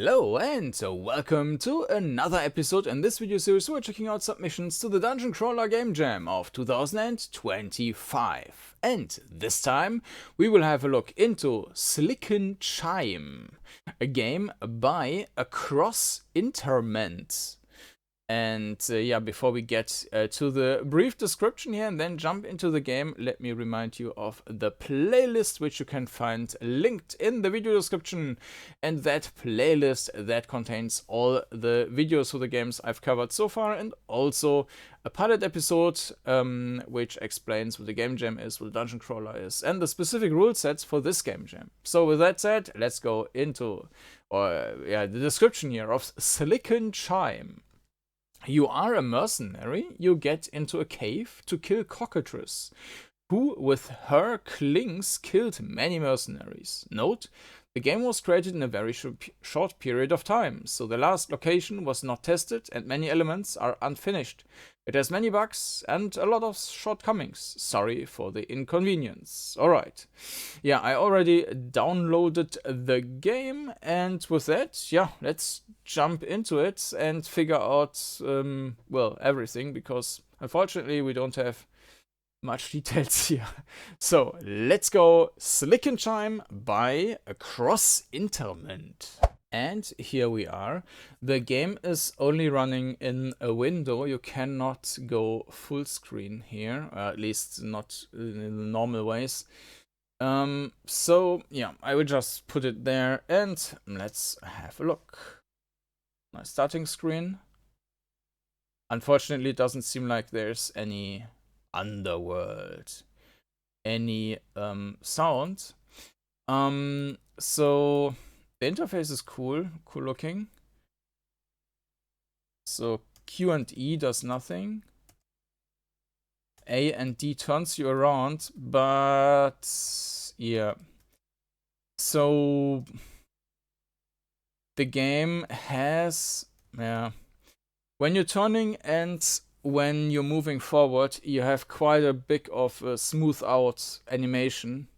Hello and welcome to another episode in this video series. We're checking out submissions to the DungeonCrawler Game Jam of 2025. And this time we will have a look into Slicken Chime, a game by Across Interment. And yeah, before we get to the brief description here and then jump into the game, let me remind you of the playlist, which you can find linked in the video description. And that playlist that contains all the videos for the games I've covered so far, and also a pilot episode which explains what the game jam is, what Dungeon Crawler is, and the specific rule sets for this game jam. So with that said, let's go into the description here of Slicken Chime. You are a mercenary. You get into a cave to kill Cockatrice, who with her clings killed many mercenaries. Note, the game was created in a very short period of time, so the last location was not tested and many elements are unfinished. It has many bugs and a lot of shortcomings. Sorry for the inconvenience. Alright. Yeah, I already downloaded the game, and with that, yeah, let's jump into it and figure out, well, everything, because unfortunately we don't have much details here. So let's go. Slicken Chime by Across Interment. And here we are. The game is only running in a window. You cannot go full screen here, at least not in the normal ways. So yeah, I will just put it there and let's have a look. My starting screen. Unfortunately, it doesn't seem like there's any underworld, any sound. So the interface is cool looking. So Q and E does nothing. A and D turns you around, but yeah. So the game has, when you're turning and when you're moving forward, you have quite a bit of a smooth out animation.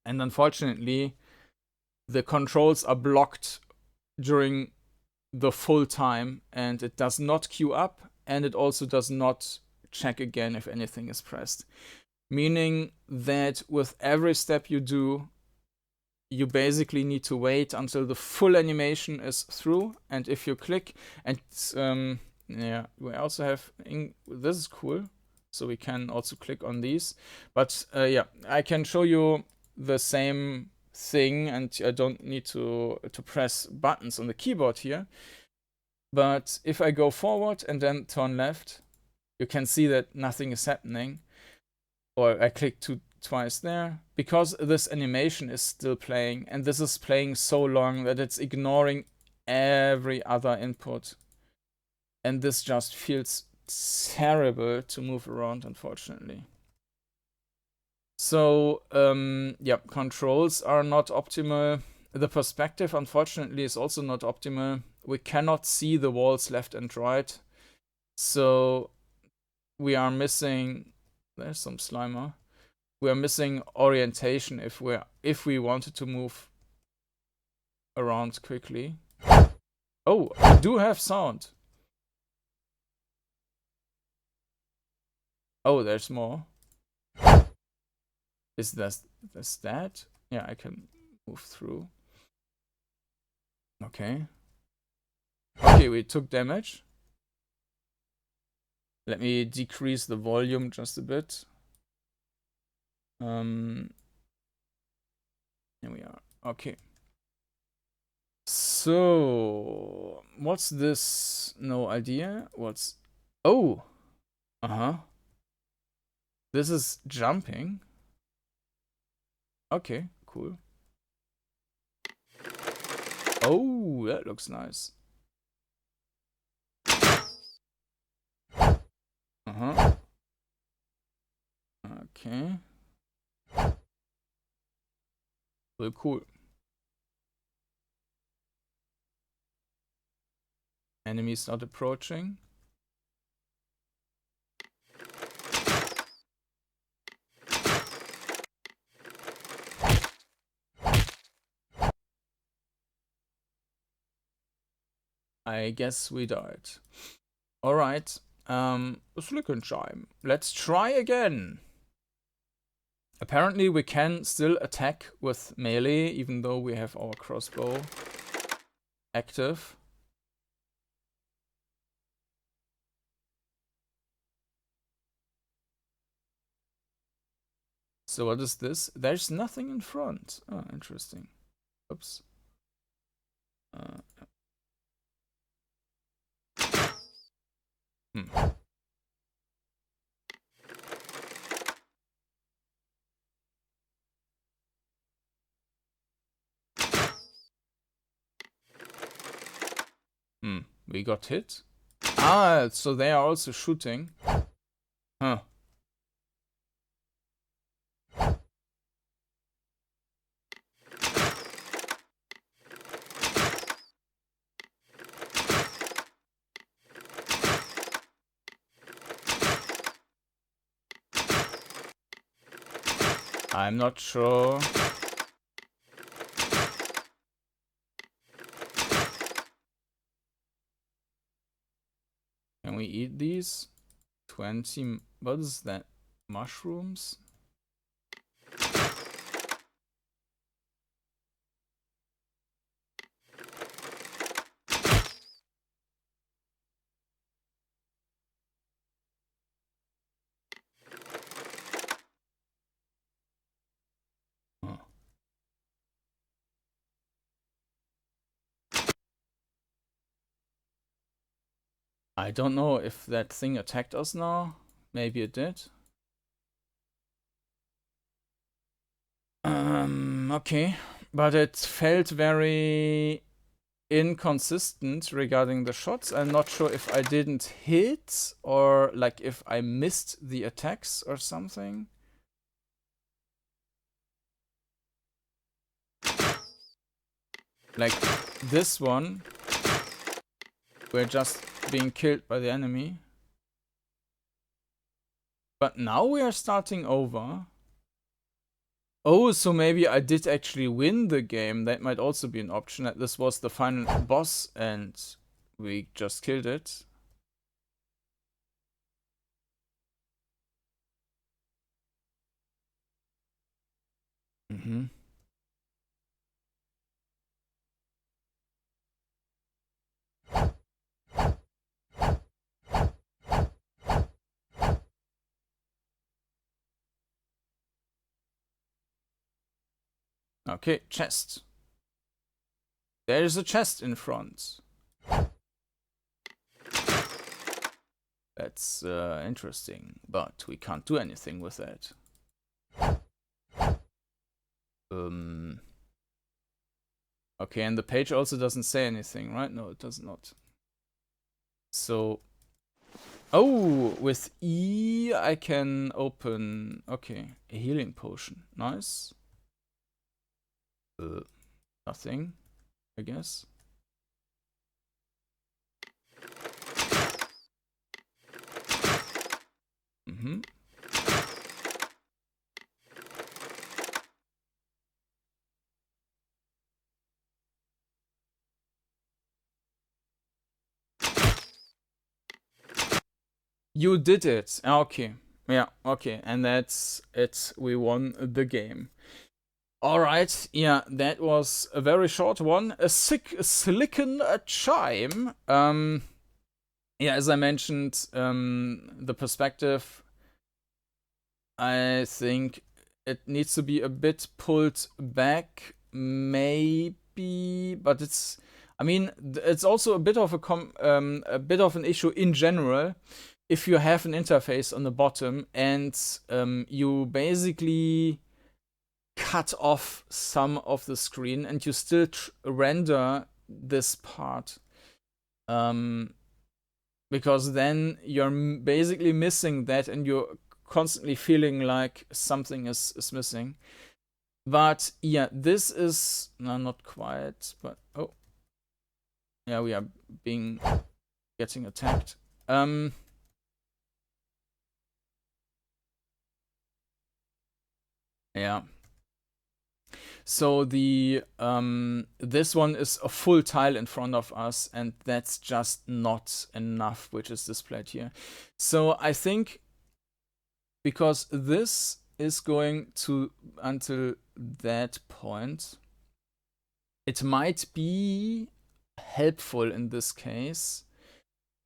And unfortunately, the controls are blocked during the full time, and it does not queue up, and it also does not check again if anything is pressed. Meaning that with every step you do, you basically need to wait until the full animation is through, and if you click, and yeah, we also have, this is cool, so we can also click on these, but yeah, I can show you the same thing, and I don't need to press buttons on the keyboard here. But if I go forward and then turn left, you can see that nothing is happening. Or I click twice there, because this animation is still playing, and this is playing so long that it's ignoring every other input. And this just feels terrible to move around, unfortunately. So, yeah, controls are not optimal. The perspective, unfortunately, is also not optimal. We cannot see the walls left and right. So, we are missing... There's some Slimer. We are missing orientation if we wanted to move around quickly. Oh, we do have sound. Oh, there's more. Is this that? Yeah, I can move through. Okay. Okay, we took damage. Let me decrease the volume just a bit. Here we are. Okay. So, what's this? No idea. What's... Oh! This is jumping. Okay, cool. Oh, that looks nice. Okay. Well, cool. Enemies not approaching. I guess we died. Alright. Slicken Chime. Let's try again. Apparently we can still attack with melee, even though we have our crossbow active. So what is this? There's nothing in front. Oh, interesting. Oops. We got hit. Ah, so they are also shooting. Huh. I'm not sure. Can we eat these? 20. What is that? Mushrooms? Huh. I don't know if that thing attacked us now. Maybe it did. Okay. But it felt very inconsistent regarding the shots. I'm not sure if I didn't hit or like if I missed the attacks or something. Like this one, we're just being killed by the enemy. But now we are starting over. Oh, so maybe I did actually win the game. That might also be an option. That this was the final boss and we just killed it. Okay, chest. There's a chest in front. That's interesting, but we can't do anything with that. Okay, and the page also doesn't say anything, right? No, it does not. So, oh, with E I can open, okay, a healing potion. Nice. Nothing, I guess. You did it. Okay. Yeah, okay. And that's it. We won the game. Alright, yeah, that was a very short one. A Slicken Chime. Yeah, as I mentioned, the perspective, I think it needs to be a bit pulled back, maybe, but it's, I mean, it's also a bit of a bit of an issue in general. If you have an interface on the bottom and you basically cut off some of the screen and you still render this part, because then you're basically missing that and you're constantly feeling like something is missing. But yeah, this is not quite, but oh yeah, we are getting attacked. Yeah. So the this one is a full tile in front of us, and that's just not enough, which is displayed here. So I think because this is going to until that point, it might be helpful in this case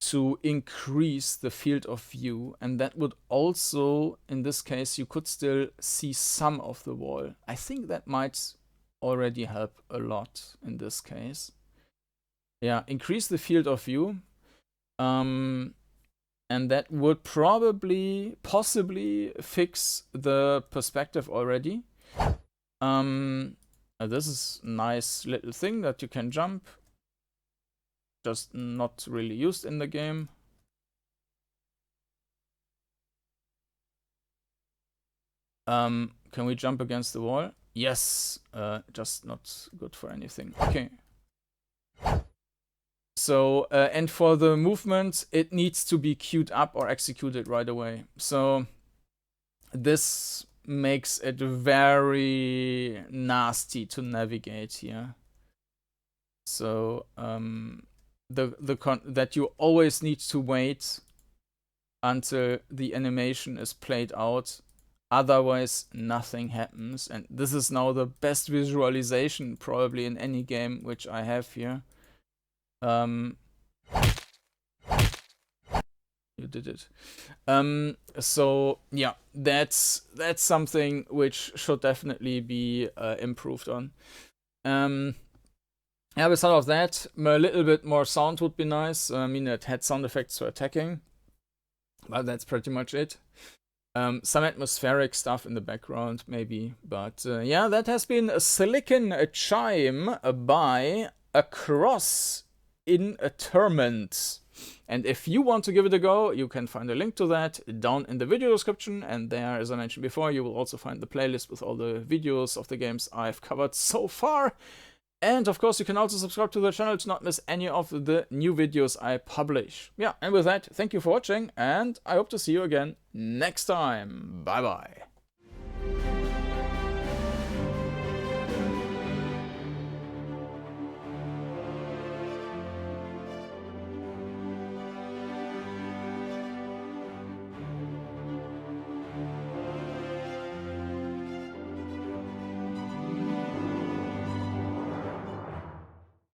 to increase the field of view, and that would also, in this case, you could still see some of the wall. I think that might already help a lot in this case. Yeah, increase the field of view. And that would possibly fix the perspective already. This is a nice little thing that you can jump. Just not really used in the game. Can we jump against the wall? Yes, just not good for anything. Okay. So, and for the movement, it needs to be queued up or executed right away. So, this makes it very nasty to navigate here. So, that you always need to wait until the animation is played out. Otherwise, nothing happens. And this is now the best visualization probably in any game which I have here. You did it. So yeah, that's something which should definitely be improved on. Yeah, beside of that, a little bit more sound would be nice. I mean, it had sound effects for attacking, but that's pretty much it. Some atmospheric stuff in the background, maybe. But yeah, that has been a Slicken Chime by Across Interment. And if you want to give it a go, you can find a link to that down in the video description. And there, as I mentioned before, you will also find the playlist with all the videos of the games I've covered so far. And of course, you can also subscribe to the channel to not miss any of the new videos I publish. Yeah, and with that, thank you for watching, and I hope to see you again next time. Bye bye.